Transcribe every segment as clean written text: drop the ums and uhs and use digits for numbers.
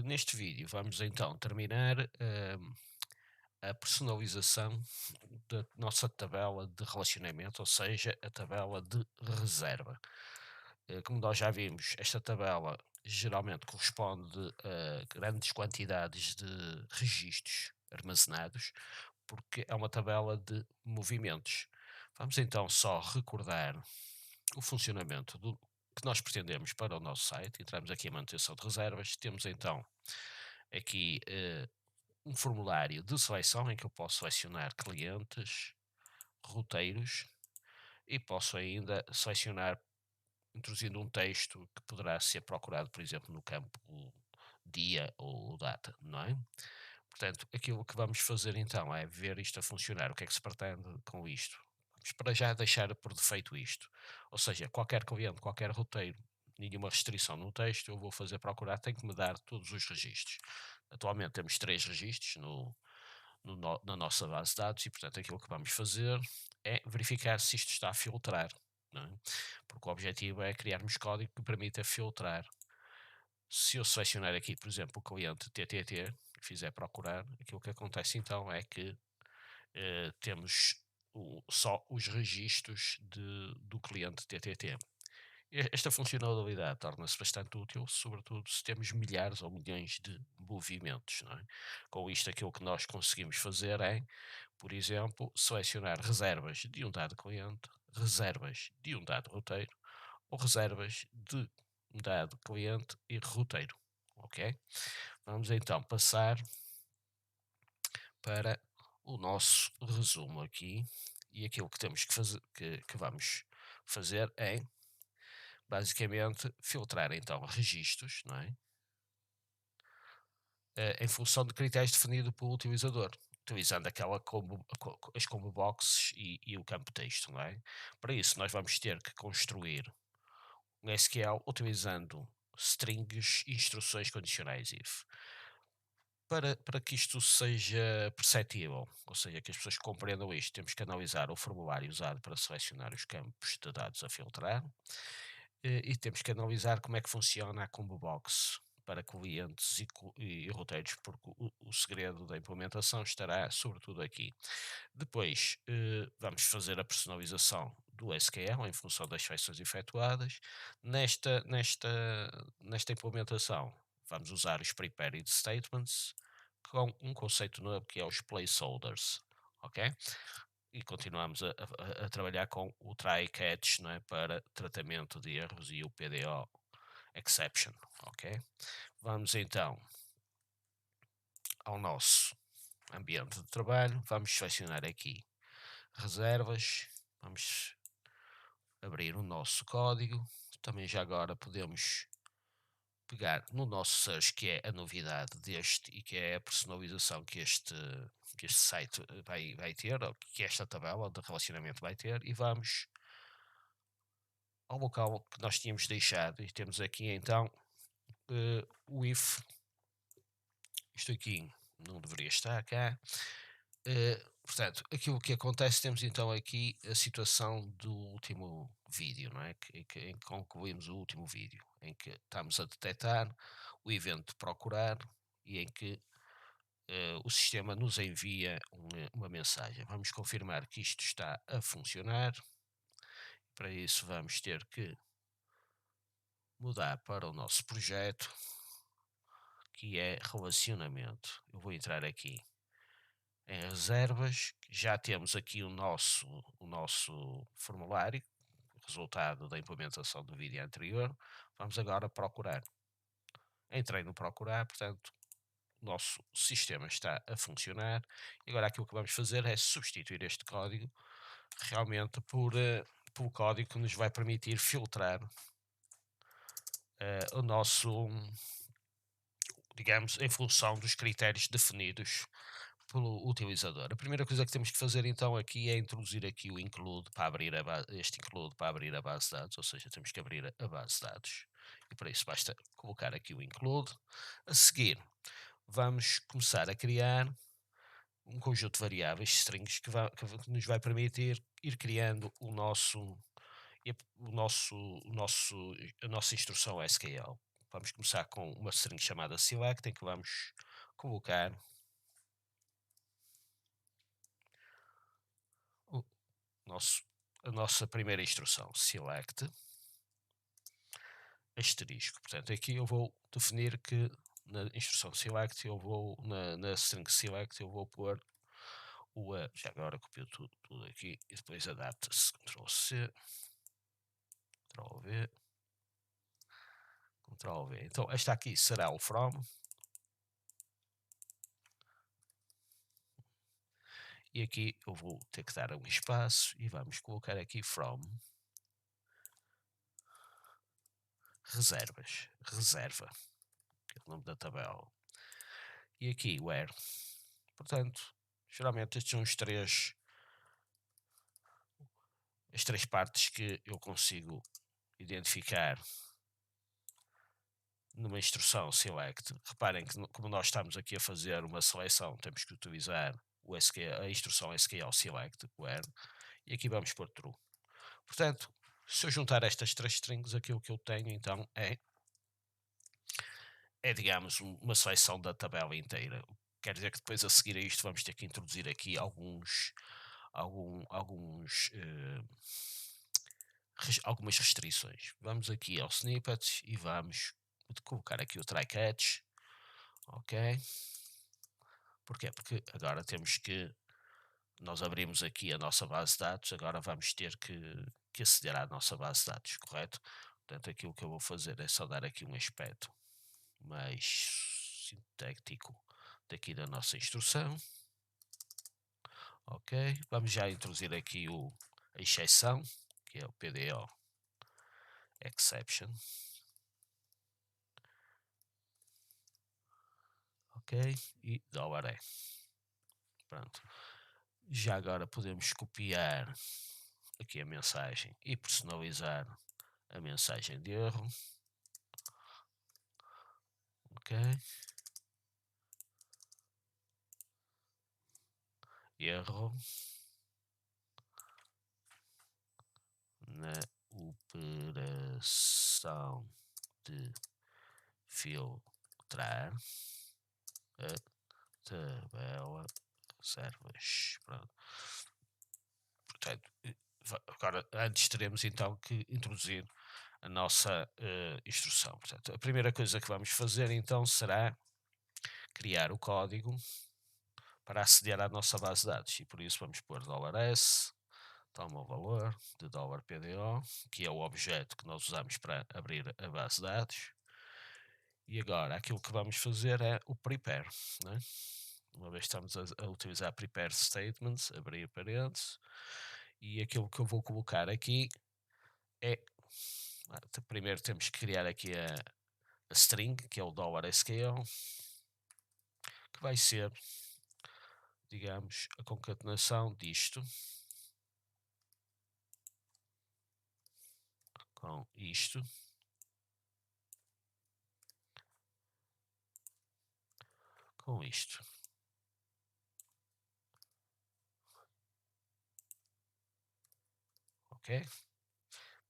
Neste vídeo vamos então terminar a personalização da nossa tabela de relacionamento, ou seja, a tabela de reserva. Como nós já vimos, esta tabela geralmente corresponde a grandes quantidades de registros armazenados, porque é uma tabela de movimentos. Vamos então só recordar o funcionamento do que nós pretendemos para o nosso site. Entramos aqui em manutenção de reservas, temos então aqui um formulário de seleção em que eu posso selecionar clientes, roteiros e posso ainda selecionar introduzindo um texto que poderá ser procurado, por exemplo, no campo dia ou data, não é? Portanto, aquilo que vamos fazer então é ver isto a funcionar. O que é que se pretende com isto? Vamos para já deixar por defeito isto. Ou seja, qualquer cliente, qualquer roteiro, nenhuma restrição no texto, eu vou fazer procurar, tem que me dar todos os registros. Atualmente temos três registros na nossa base de dados e, portanto, aquilo que vamos fazer é verificar se isto está a filtrar, não é? Porque o objetivo é criarmos código que permita filtrar. Se eu selecionar aqui, por exemplo, o cliente TTT, e fizer procurar, aquilo que acontece então é que temos só os registros do cliente TTT. Esta funcionalidade torna-se bastante útil, sobretudo se temos milhares ou milhões de movimentos, não é? Com isto, aquilo que nós conseguimos fazer é, por exemplo, selecionar reservas de um dado cliente, reservas de um dado roteiro ou reservas de um dado cliente e roteiro. Ok? Vamos então passar para o nosso resumo aqui e aquilo que temos que fazer, que vamos fazer é basicamente filtrar então registros, não é? Em função de critérios definidos pelo utilizador, utilizando aquela as combo boxes e o campo texto, não é? Para isso, nós vamos ter que construir um SQL utilizando strings e instruções condicionais if. Para que isto seja perceptível, ou seja, que as pessoas compreendam isto, temos que analisar o formulário usado para selecionar os campos de dados a filtrar e temos que analisar como é que funciona a combo box para clientes e roteiros, porque o segredo da implementação estará sobretudo aqui. Depois, vamos fazer a personalização do SQL em função das seleções efetuadas. Nesta implementação, vamos usar os prepared statements com um conceito novo que é os placeholders, ok? E continuamos a trabalhar com o try catch, não é, para tratamento de erros e o PDO exception, ok? Vamos então ao nosso ambiente de trabalho, vamos selecionar aqui reservas, vamos abrir o nosso código, também já agora podemos pegar no nosso search, que é a novidade deste e que é a personalização que este site vai ter, ou que esta tabela de relacionamento vai ter, e vamos ao local que nós tínhamos deixado, e temos aqui então o if, isto aqui não deveria estar cá. Portanto, aquilo que acontece, temos então aqui a situação do último vídeo, não é? Em que concluímos o último vídeo, em que estamos a detectar o evento de procurar e em que o sistema nos envia uma mensagem. Vamos confirmar que isto está a funcionar. Para isso, vamos ter que mudar para o nosso projeto, que é relacionamento. Eu vou entrar aqui em reservas, já temos aqui o nosso formulário, resultado da implementação do vídeo anterior. Vamos agora procurar. Entrei no procurar, portanto, o nosso sistema está a funcionar. E agora aquilo que vamos fazer é substituir este código realmente por código que nos vai permitir filtrar o nosso, digamos, em função dos critérios definidos pelo utilizador. A primeira coisa que temos que fazer então aqui é introduzir aqui o include para abrir este include para abrir a base de dados, ou seja, temos que abrir a base de dados e para isso basta colocar aqui o include. A seguir, vamos começar a criar um conjunto de variáveis strings que nos vai permitir ir criando a nossa instrução SQL. vamos começar com uma string chamada select, em que vamos colocar o nosso, a nossa primeira instrução, select asterisco. Portanto, aqui eu vou definir que na instrução select, na string select, eu vou pôr já agora copio tudo aqui e depois adapta-se, Ctrl+C, Ctrl+V, Ctrl+V. Então, esta aqui será o from, e aqui eu vou ter que dar um espaço e vamos colocar aqui from reservas, reserva, que é o nome da tabela. E aqui where. Portanto, geralmente estes são as três partes que eu consigo identificar numa instrução select. Reparem que como nós estamos aqui a fazer uma seleção, temos que utilizar a instrução SQL select where, e aqui vamos pôr true. Portanto, se eu juntar estas três strings, aquilo que eu tenho então digamos, uma seleção da tabela inteira. Quer dizer que depois a seguir a isto vamos ter que introduzir aqui algumas restrições. Vamos aqui ao snippet e vamos colocar aqui o try catch, ok? Porquê? Porque agora nós abrimos aqui a nossa base de dados, agora vamos ter que aceder à nossa base de dados, correto? Portanto, aquilo que eu vou fazer é só dar aqui um aspecto mais sintético daqui da nossa instrução. Ok, vamos já introduzir aqui a exceção, que é o PDO exception. Ok, e $é. Pronto. Já agora podemos copiar aqui a mensagem e personalizar a mensagem de erro. Ok. Erro na operação de filtrar a tabela reservas. Pronto. Portanto, agora antes teremos então que introduzir a nossa instrução. Portanto, a primeira coisa que vamos fazer então será criar o código para aceder à nossa base de dados, e por isso vamos pôr $S, toma o valor de $PDO, que é o objeto que nós usamos para abrir a base de dados. E agora aquilo que vamos fazer é o prepare, né? Uma vez estamos a utilizar prepare statements, abrir parênteses, e aquilo que eu vou colocar aqui é, primeiro temos que criar aqui a string, que é o $SQL, que vai ser, digamos, a concatenação disto com isto, com isto. Ok?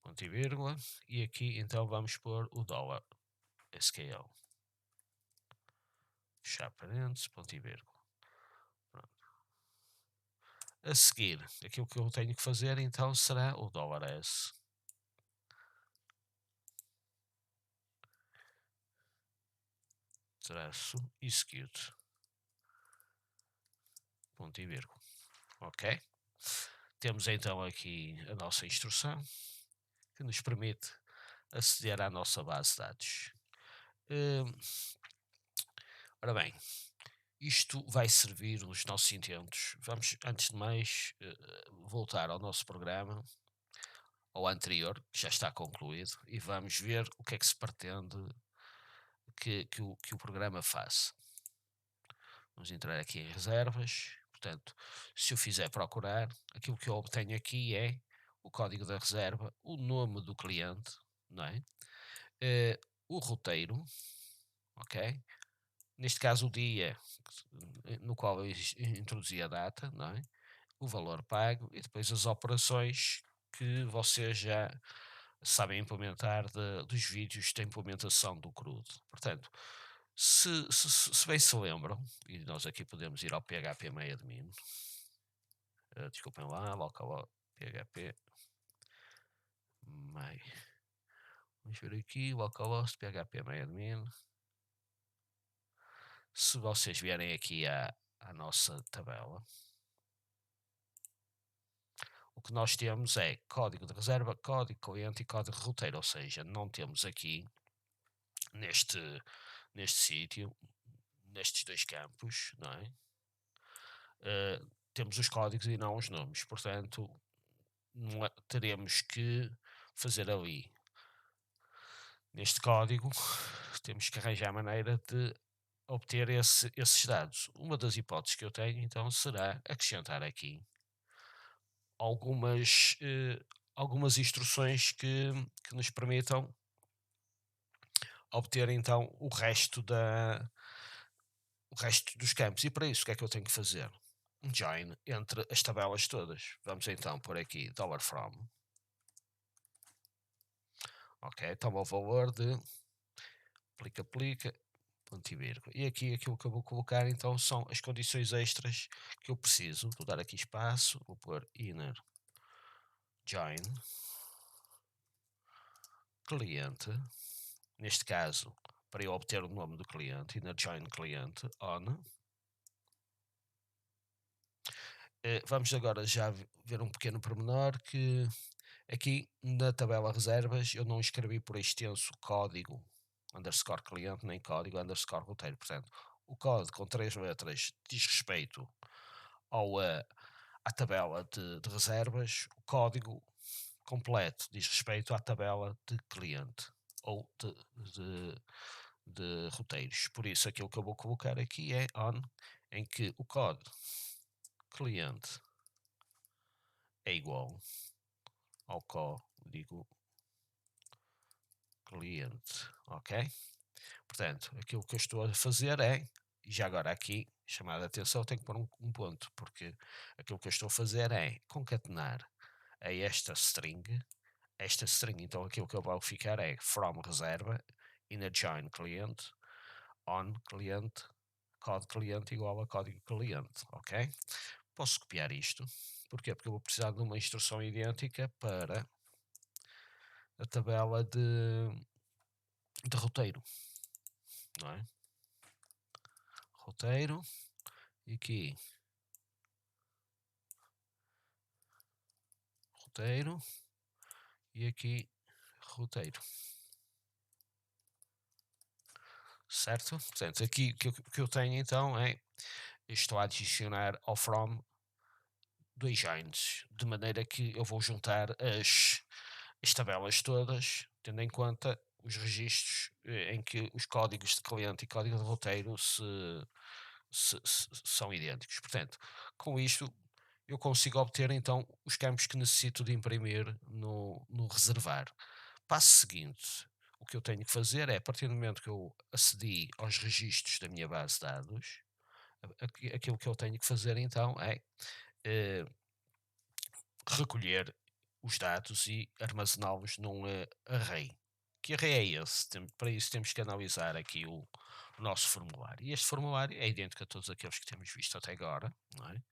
Ponto e vírgula. E aqui então vamos pôr o $SQL. Fechar parênteses, ponto e vírgula. Pronto. A seguir, aquilo que eu tenho que fazer então será o $S. Traço execute. Ponto e vírgula. Ok? Temos então aqui a nossa instrução que nos permite aceder à nossa base de dados. Ora bem, isto vai servir os nossos intentos. Vamos, antes de mais, voltar ao nosso programa, ao anterior, que já está concluído, e vamos ver o que é que se pretende que o programa faça. Vamos entrar aqui em reservas. Portanto, se eu fizer procurar, aquilo que eu obtenho aqui é o código da reserva, o nome do cliente, não é? O roteiro, ok? Neste caso o dia no qual eu introduzi a data, não é? O valor pago e depois as operações que vocês já sabem implementar dos vídeos de implementação do CRUD. Portanto, se bem se lembram, e nós aqui podemos ir ao PHP MyAdmin, desculpem lá, local PHP My. Vamos ver aqui, localhost PHP MyAdmin. Se vocês vierem aqui à nossa tabela, o que nós temos é código de reserva, código cliente e código roteiro, ou seja, não temos aqui neste, neste sítio, nestes dois campos, não é? Temos os códigos e não os nomes, portanto, teremos que fazer ali, neste código, temos que arranjar a maneira de obter esses dados. Uma das hipóteses que eu tenho, então, será acrescentar aqui algumas, algumas instruções que nos permitam obter, então, o resto dos campos. E para isso, o que é que eu tenho que fazer? Um join entre as tabelas todas. Vamos então por aqui $from. Ok, toma o valor de aplica, ponto e vírgula. E aqui aquilo que eu vou colocar então são as condições extras que eu preciso. Vou dar aqui espaço, vou pôr inner join cliente. Neste caso, para eu obter o nome do cliente, inner join cliente on. Vamos agora já ver um pequeno pormenor que aqui na tabela reservas eu não escrevi por extenso código underscore cliente nem código underscore roteiro. Portanto, o código com 3 letras diz respeito à tabela de reservas, o código completo diz respeito à tabela de cliente ou de roteiros. Por isso, aquilo que eu vou colocar aqui é on, em que o código cliente é igual ao código cliente, ok? Portanto, aquilo que eu estou a fazer é, e já agora aqui, chamada a atenção, tenho que pôr um ponto, porque aquilo que eu estou a fazer é concatenar a esta string, então aquilo que eu vou ficar é from reserva, inner join cliente, on cliente, código cliente igual a código cliente, ok? Posso copiar isto, porquê? Porque eu vou precisar de uma instrução idêntica para a tabela de roteiro, não é? Roteiro, e aqui, roteiro, e aqui, roteiro. Certo? Portanto, aqui o que eu tenho então é, estou a adicionar ao from dois joins, de maneira que eu vou juntar as tabelas todas, tendo em conta os registros em que os códigos de cliente e código de roteiro são idênticos. Portanto, com isto eu consigo obter então os campos que necessito de imprimir no reservar. Passo seguinte, o que eu tenho que fazer é, a partir do momento que eu acedi aos registros da minha base de dados, aquilo que eu tenho que fazer então é eh, recolher os dados e armazená-los num array. Que array é esse? Para isso temos que analisar aqui o nosso formulário. E este formulário é idêntico a todos aqueles que temos visto até agora, não é?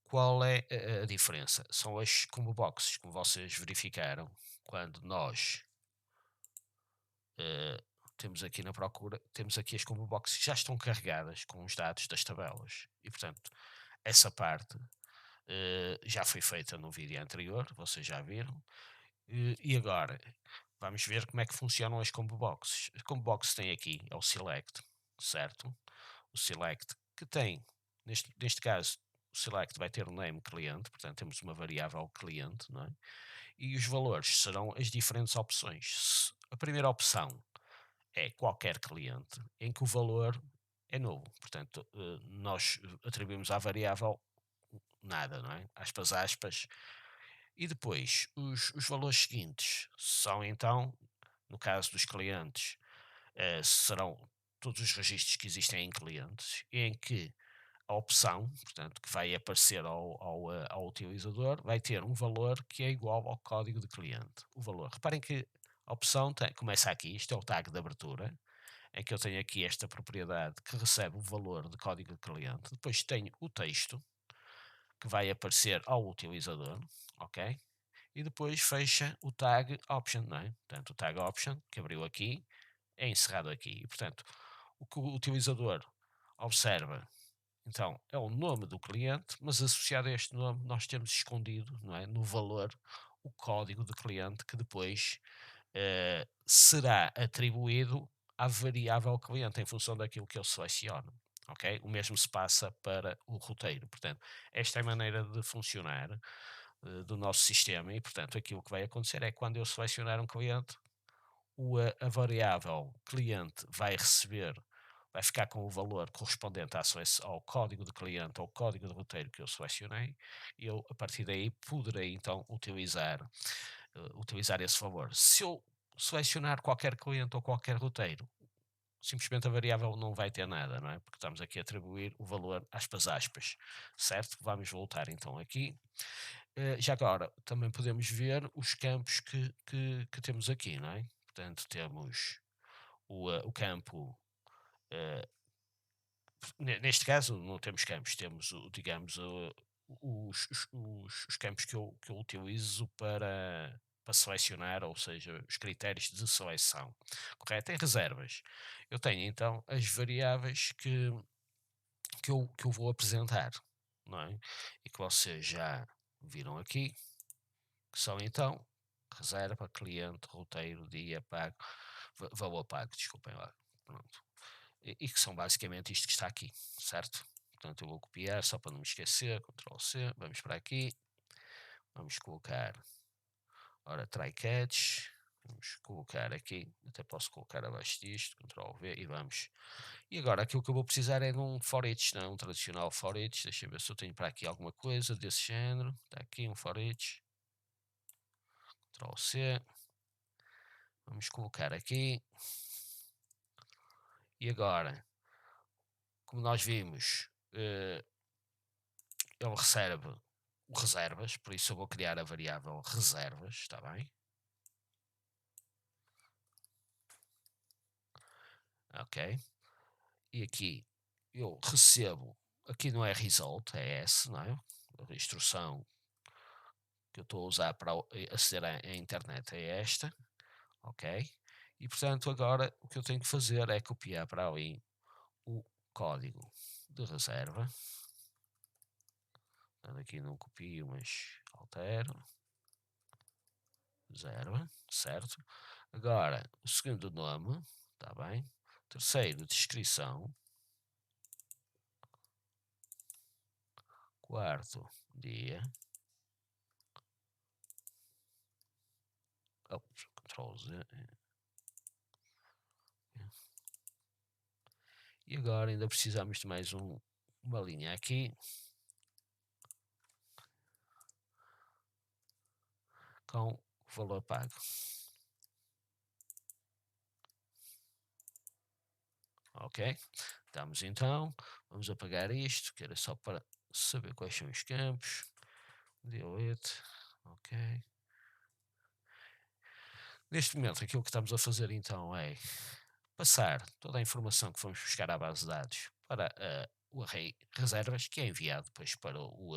Qual é a diferença? São as combo boxes, como vocês verificaram, quando nós eh, temos aqui na procura, temos aqui as combo boxes que já estão carregadas com os dados das tabelas. E, portanto, essa parte já foi feita no vídeo anterior, vocês já viram. E agora, vamos ver como é que funcionam as combo boxes. As combo boxes tem aqui, é o select, certo? O select que tem, neste caso, o select vai ter o name cliente, portanto temos uma variável cliente, não é? E os valores serão as diferentes opções. A primeira opção é qualquer cliente, em que o valor é nulo. Portanto, nós atribuímos à variável nada, não é? Aspas, aspas. E depois, os valores seguintes são então, no caso dos clientes, serão todos os registros que existem em clientes, em que a opção, portanto, que vai aparecer ao utilizador, vai ter um valor que é igual ao código de cliente. O valor. Reparem que a opção começa aqui, isto é o tag de abertura, em que eu tenho aqui esta propriedade que recebe o valor de código de cliente. Depois tenho o texto, que vai aparecer ao utilizador, ok? E depois fecha o tag option, não é? Portanto, o tag option, que abriu aqui, é encerrado aqui. E, portanto, o que o utilizador observa, então, é o nome do cliente, mas associado a este nome nós temos escondido, não é? No valor, o código de cliente que depois será atribuído à variável cliente em função daquilo que eu seleciono. Ok? O mesmo se passa para o roteiro. Portanto, esta é a maneira de funcionar do nosso sistema e, portanto, aquilo que vai acontecer é que quando eu selecionar um cliente, a variável cliente vai receber, vai ficar com o valor correspondente ao código de cliente, ao código de roteiro que eu selecionei, e eu, a partir daí, poderei então utilizar esse valor. Se eu selecionar qualquer cliente ou qualquer roteiro, simplesmente a variável não vai ter nada, não é? Porque estamos aqui a atribuir o valor aspas aspas, certo? Vamos voltar então aqui. Já agora, também podemos ver os campos que temos aqui, não é? Portanto, temos o campo, eh, neste caso não temos campos, temos, digamos, os campos que eu utilizo para selecionar, ou seja, os critérios de seleção, correto? Em reservas, eu tenho então as variáveis que eu vou apresentar, não é? E que vocês já viram aqui, que são então reserva, cliente, roteiro, dia pago, valor pago, desculpem lá. Pronto. E que são basicamente isto que está aqui, certo? Portanto, eu vou copiar só para não me esquecer, Ctrl C, vamos para aqui, vamos colocar, ora, try catch, vamos colocar aqui, até posso colocar abaixo disto, Ctrl V e vamos. E agora aquilo que eu vou precisar é de um for each, não é? Um tradicional for each, deixa eu ver se eu tenho para aqui alguma coisa desse género, está aqui um for each, Ctrl C, vamos colocar aqui, e agora, como nós vimos, ele recebe o reservas, por isso eu vou criar a variável reservas, está bem? Ok. E aqui eu recebo, aqui não é result, é S, não é? A instrução que eu estou a usar para aceder à internet é esta, ok? E portanto agora o que eu tenho que fazer é copiar para ali o código de reserva. Aqui não copio, mas altero. Reserva, certo? Agora, o segundo nome, está bem? Terceiro, descrição. Quarto, dia. Oh, Ctrl Z. E agora ainda precisamos de mais uma linha aqui. Com o valor pago. Ok? Estamos então. Vamos apagar isto, que era só para saber quais são os campos. Delete. Ok. Neste momento, aquilo que estamos a fazer então é passar toda a informação que fomos buscar à base de dados para o array reservas, que é enviado depois para o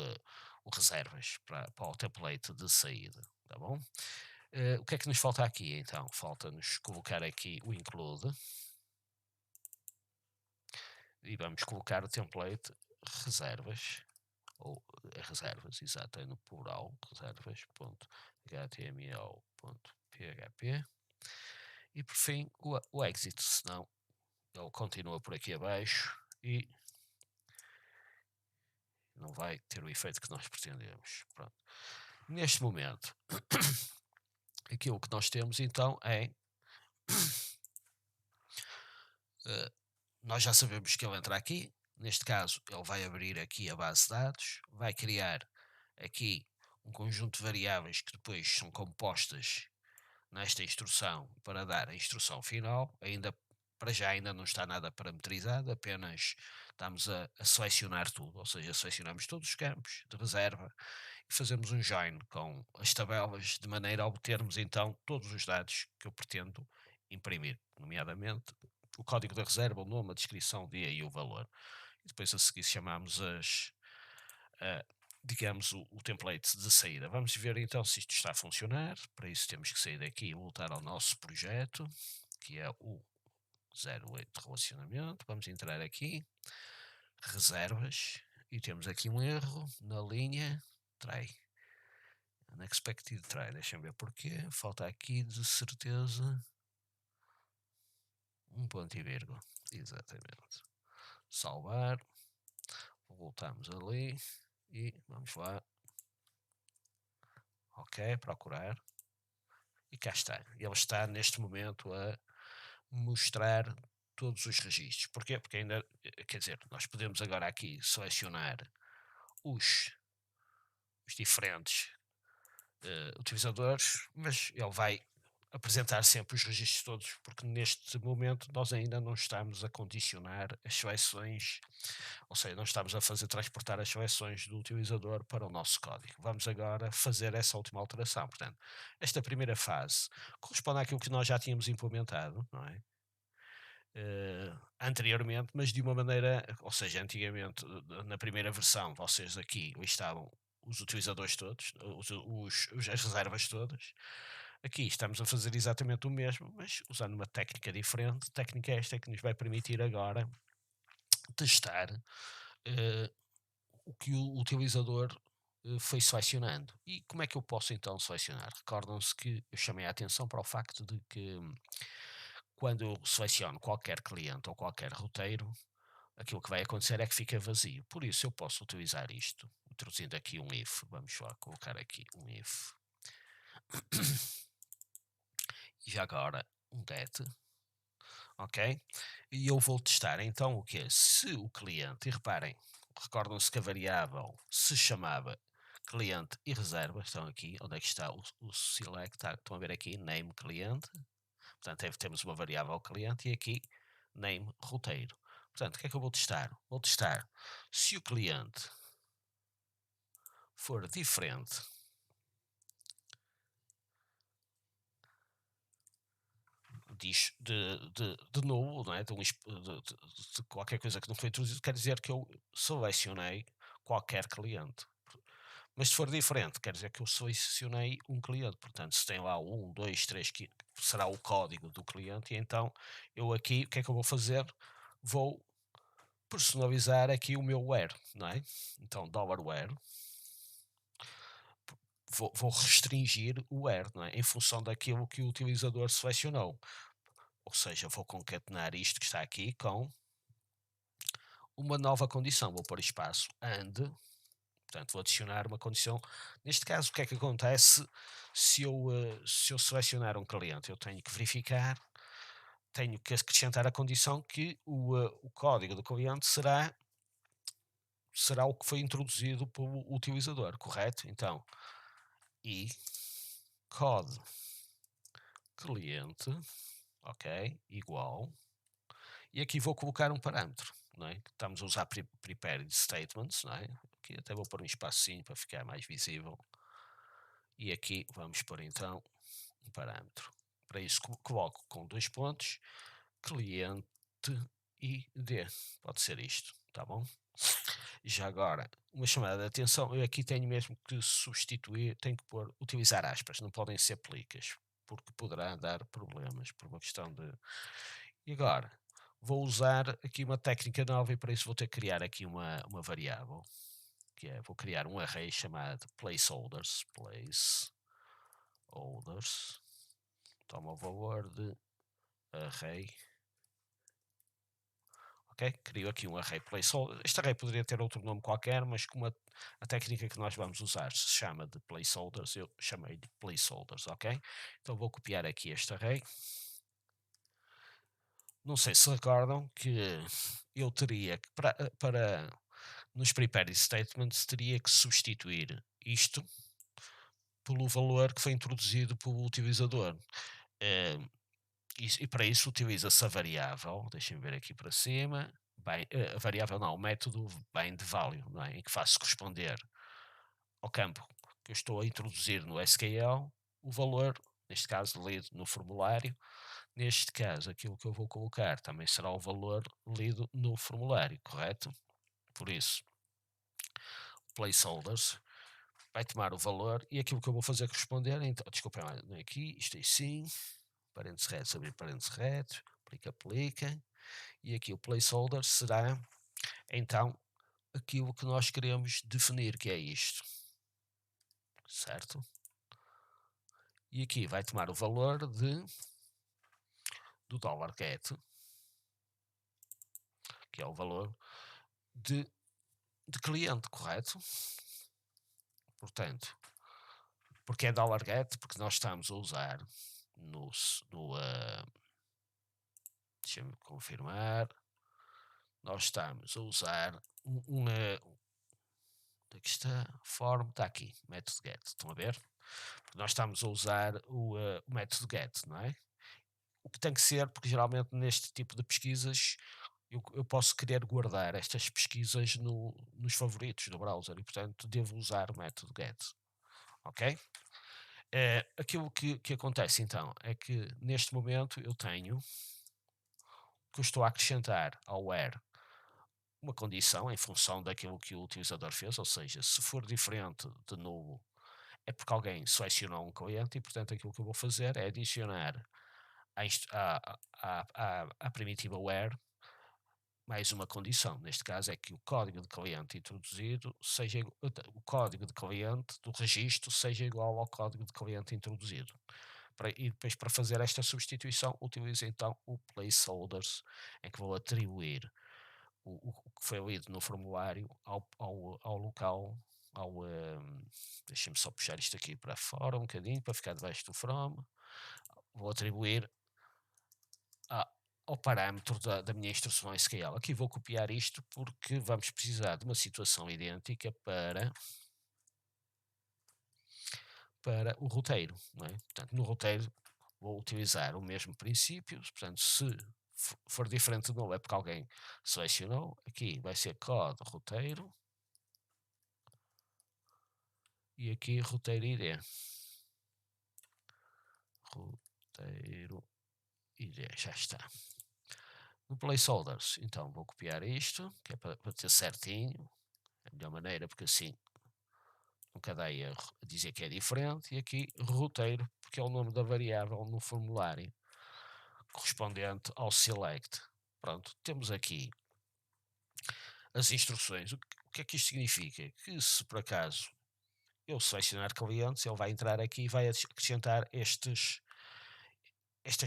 reservas, para o template de saída, tá bom? O que é que nos falta aqui então? Falta-nos colocar aqui o include e vamos colocar o template reservas, ou reservas, exato, é no plural, reservas.html.php e por fim o exit, senão ele continua por aqui abaixo e não vai ter o efeito que nós pretendemos. Pronto. Neste momento, aquilo que nós temos então é nós já sabemos que ele entra aqui, neste caso ele vai abrir aqui a base de dados, vai criar aqui um conjunto de variáveis que depois são compostas nesta instrução para dar a instrução final, ainda para já ainda não está nada parametrizado, apenas estamos a selecionar tudo, ou seja, selecionamos todos os campos de reserva e fazemos um join com as tabelas de maneira a obtermos então todos os dados que eu pretendo imprimir, nomeadamente o código da reserva, o nome, a descrição, o dia e o valor. E depois a seguir chamamos a- digamos, o template de saída. Vamos ver então se isto está a funcionar. Para isso temos que sair daqui e voltar ao nosso projeto, que é o 08 de relacionamento. Vamos entrar aqui, reservas, e temos aqui um erro na linha try. Unexpected try, deixem-me ver porquê. Falta aqui de certeza um ponto e vírgula. Exatamente. Salvar, voltamos ali e vamos lá. Ok, procurar. E cá está. Ele está neste momento a mostrar todos os registros. Porquê? Porque ainda, quer dizer, nós podemos agora aqui selecionar os, os diferentes utilizadores, mas ele vai apresentar sempre os registros todos, porque neste momento nós ainda não estamos a condicionar as seleções, ou seja, não estamos a fazer transportar as seleções do utilizador para o nosso código. Vamos agora fazer essa última alteração. Portanto, esta primeira fase corresponde àquilo que nós já tínhamos implementado, não é? Anteriormente, mas de uma maneira, ou seja, antigamente, na primeira versão, vocês aqui listavam os utilizadores todos, as reservas todas. Aqui estamos a fazer exatamente o mesmo, mas usando uma técnica diferente. Técnica esta que nos vai permitir agora testar eh, o que o utilizador foi selecionando. E como é que eu posso então selecionar? Recordam-se que eu chamei a atenção para o facto de que quando eu seleciono qualquer cliente ou qualquer roteiro, aquilo que vai acontecer é que fica vazio. Por isso eu posso utilizar isto, introduzindo aqui um if. Vamos lá colocar aqui um if. E já agora um get, ok? E eu vou testar então o que se o cliente, e reparem, recordam-se que a variável se chamava cliente e reserva, estão aqui, onde é que está o select, estão a ver aqui, name cliente, portanto temos uma variável cliente e aqui name roteiro. Portanto, o que é que eu vou testar? Vou testar se o cliente for diferente de novo, não é? De qualquer coisa que não foi introduzido, quer dizer que eu selecionei qualquer cliente. Mas se for diferente, quer dizer que eu selecionei um cliente. Portanto, se tem lá um, dois, três, que será o código do cliente, e então eu aqui, o que é que eu vou fazer? Vou personalizar aqui o meu where, não é? Então, $where, vou restringir o where, não é? Em função daquilo que o utilizador selecionou. Ou seja, vou concatenar isto que está aqui com uma nova condição. Vou pôr espaço and, portanto, vou adicionar uma condição. Neste caso, o que é que acontece se eu selecionar um cliente? Eu tenho que verificar, tenho que acrescentar a condição que o código do cliente será o que foi introduzido pelo utilizador, correto? Então, e code cliente, ok, igual, e aqui vou colocar um parâmetro, não é? Estamos a usar prepared statements, não é? Aqui até vou pôr um espacinho para ficar mais visível. E aqui vamos pôr então um parâmetro. Para isso coloco com dois pontos, cliente ID. Pode ser isto, tá bom? Já agora, uma chamada de atenção, eu aqui tenho mesmo que substituir, tenho que pôr, utilizar aspas, não podem ser plicas, porque poderá dar problemas por uma questão de... E agora, vou usar aqui uma técnica nova e para isso vou ter que criar aqui uma variável, que é, vou criar um array chamado placeholders, toma o valor de array, ok? Crio aqui um array placeholder. Este array poderia ter outro nome qualquer, mas como a técnica que nós vamos usar se chama de placeholders, eu chamei de placeholders, ok? Então vou copiar aqui este array. Não sei se recordam que eu teria que, para nos prepared statements, teria que substituir isto pelo valor que foi introduzido pelo utilizador. E para isso utiliza-se a variável, deixem-me ver aqui para cima, bem, a variável não, o método bind value, não é? Em que faço corresponder ao campo que eu estou a introduzir no SQL o valor, neste caso lido no formulário. Neste caso, aquilo que eu vou colocar também será o valor lido no formulário, correto? Por isso, placeholders vai tomar o valor e aquilo que eu vou fazer corresponder, então, desculpem lá, não é aqui, isto é sim, parênteses retos, abrir parênteses retos, aplica, aplica, e aqui o placeholder será, então, aquilo que nós queremos definir, que é isto, certo? E aqui vai tomar o valor do $get, que é o valor de, de cliente, correto? Portanto, porque é $get, porque nós estamos a usar deixa-me confirmar, nós estamos a usar aqui está, form, está aqui, método get, estão a ver? Nós estamos a usar o método get, não é? O que tem que ser, porque geralmente neste tipo de pesquisas eu posso querer guardar estas pesquisas nos favoritos do browser e, portanto, devo usar o método get, ok? Aquilo que acontece então é que neste momento eu tenho que eu estou a acrescentar ao where uma condição em função daquilo que o utilizador fez, ou seja, se for diferente de novo é porque alguém selecionou um cliente e, portanto, aquilo que eu vou fazer é adicionar à primitiva where mais uma condição. Neste caso é que o código de cliente introduzido seja o código de cliente do registro seja igual ao código de cliente introduzido. E depois, para fazer esta substituição, utilizo então o placeholders, em que vou atribuir o que foi lido no formulário ao local, deixem-me só puxar isto aqui para fora um bocadinho, para ficar debaixo do from, vou atribuir ao parâmetro da minha instrução SQL. Aqui vou copiar isto porque vamos precisar de uma situação idêntica para o roteiro, não é? Portanto, no roteiro vou utilizar o mesmo princípio, portanto, se for diferente de novo é porque alguém selecionou, aqui vai ser code roteiro, e aqui roteiro ID. Roteiro ID, já está. No placeholders, então vou copiar isto, que é para ter certinho, é a melhor maneira, porque assim nunca dá erro a dizer que é diferente, e aqui roteiro, porque é o nome da variável no formulário, correspondente ao select. Pronto, temos aqui as instruções. O que é que isto significa? Que se por acaso eu selecionar clientes, ele vai entrar aqui e vai acrescentar estas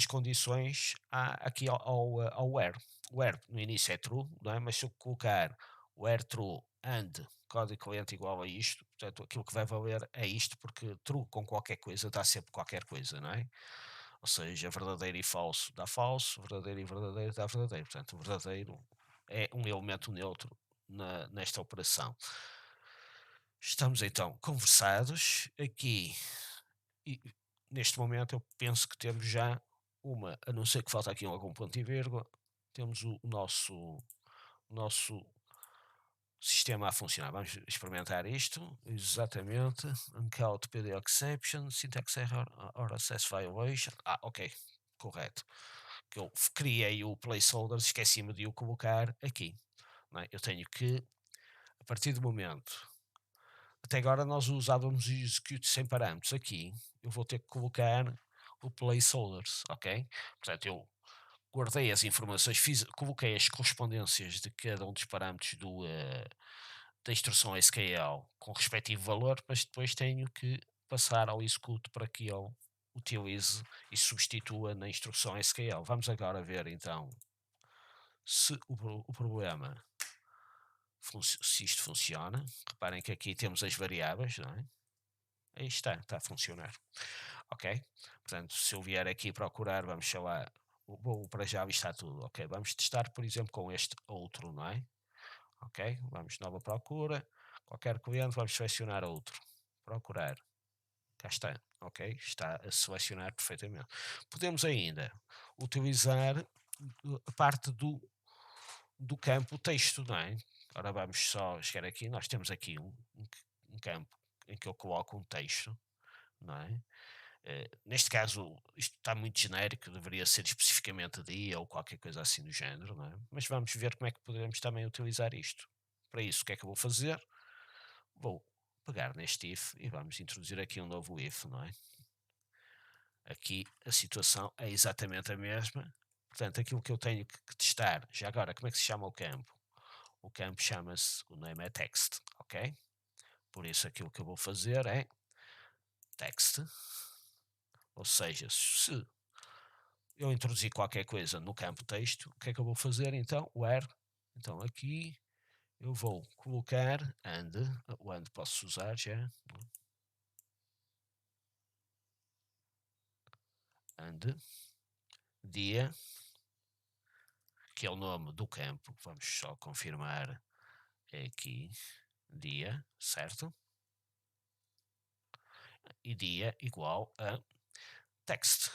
condições aqui ao where. O where no início é true, não é? Mas se eu colocar where true and código cliente igual a isto, portanto aquilo que vai valer é isto, porque true com qualquer coisa dá sempre qualquer coisa, não é? Ou seja, verdadeiro e falso dá falso, verdadeiro e verdadeiro dá verdadeiro. Portanto, o verdadeiro é um elemento neutro nesta operação. Estamos então conversados aqui e neste momento eu penso que temos já a não ser que falta aqui algum ponto e vírgula, temos o nosso sistema a funcionar. Vamos experimentar isto, exatamente, uncount PD exception, syntax error or access violation, ok, correto, que eu criei o placeholder, esqueci-me de o colocar aqui, não é? Eu tenho que, a partir do momento até agora nós usávamos o execute sem parâmetros. Aqui eu vou ter que colocar o placeholders, ok? Portanto, eu guardei as informações, coloquei as correspondências de cada um dos parâmetros da instrução SQL com o respectivo valor, mas depois tenho que passar ao execute para que ele utilize e substitua na instrução SQL. Vamos agora ver então se o problema, se isto funciona. Reparem que aqui temos as variáveis, não é? Aí está a funcionar. Ok? Portanto, se eu vier aqui procurar, vamos sei lá, para Java está tudo. Ok, vamos testar, por exemplo, com este outro, não é? Ok, vamos nova procura, qualquer cliente, vamos selecionar outro. Procurar. cá está, ok? Está a selecionar perfeitamente. Podemos ainda utilizar a parte do campo texto, não é? Ora, vamos só chegar aqui, nós temos aqui um campo em que eu coloco um texto, não é? Neste caso, isto está muito genérico, deveria ser especificamente dia ou qualquer coisa assim do género, não é? Mas vamos ver como é que podemos também utilizar isto. Para isso, o que é que eu vou fazer? Vou pegar neste if e vamos introduzir aqui um novo if, não é? Aqui a situação é exatamente a mesma. Portanto, aquilo que eu tenho que testar, já agora, como é que se chama o campo? O campo chama-se, o nome é text, ok? Por isso aquilo que eu vou fazer é text, ou seja, se eu introduzir qualquer coisa no campo texto, o que é que eu vou fazer então? Where, então aqui eu vou colocar and, o and posso usar já, and, dia, que é o nome do campo, vamos só confirmar, é aqui, dia, certo? E dia igual a text.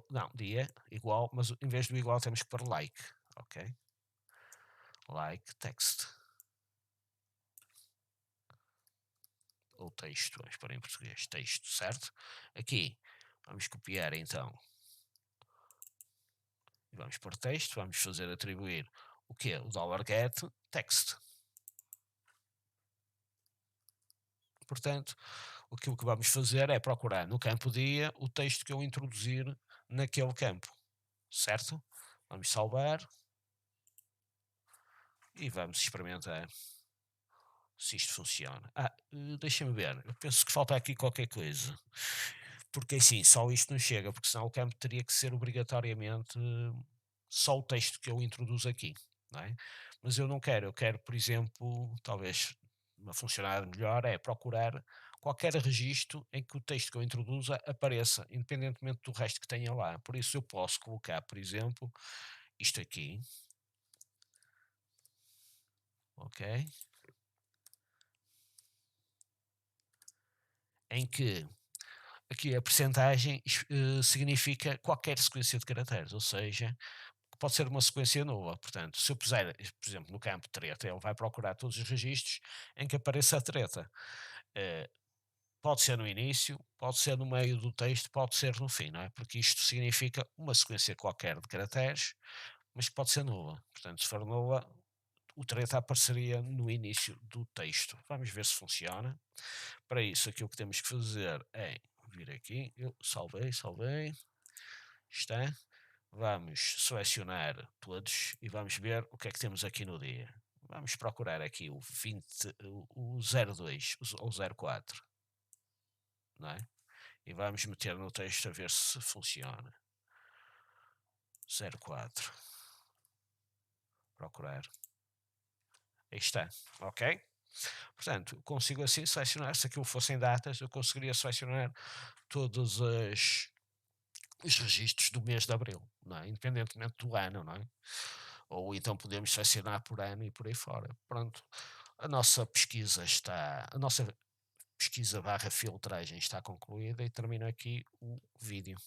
Não, dia igual, mas em vez do igual temos que pôr like, ok? Like text. Ou texto, vamos pôr em português, texto, certo? Aqui, vamos copiar então, e vamos pôr texto, vamos fazer atribuir o que é o $get text. Portanto, aquilo que vamos fazer é procurar no campo dia o texto que eu introduzir naquele campo, certo? Vamos salvar e vamos experimentar se isto funciona. Deixa-me ver, eu penso que falta aqui qualquer coisa. Porque assim, só isto não chega, porque senão o campo teria que ser obrigatoriamente só o texto que eu introduzo aqui, não é? Mas eu não quero, eu quero, por exemplo, talvez uma funcionalidade melhor é procurar qualquer registro em que o texto que eu introduza apareça, independentemente do resto que tenha lá. Por isso eu posso colocar, por exemplo, isto aqui, ok? Em que aqui a percentagem significa qualquer sequência de caracteres, ou seja, pode ser uma sequência nova. Portanto, se eu puser, por exemplo, no campo treta, ele vai procurar todos os registros em que apareça a treta. Eh, Pode ser no início, pode ser no meio do texto, pode ser no fim, não é? Porque isto significa uma sequência qualquer de caracteres, mas que pode ser nova. Portanto, se for nova, o treta apareceria no início do texto. Vamos ver se funciona. Para isso, aquilo que temos que fazer é vir aqui, eu salvei, está. Vamos selecionar todos e vamos ver o que é que temos aqui no dia. Vamos procurar aqui o 20, o 02 ou 04, não é? E vamos meter no texto a ver se funciona. 04. Procurar. Aí está, ok? Portanto, consigo assim selecionar, se aquilo fossem datas, eu conseguiria selecionar todos os registros do mês de abril, não é? Independentemente do ano, não é? Ou então podemos selecionar por ano e por aí fora. Pronto, a nossa pesquisa barra filtragem está concluída e termino aqui o vídeo.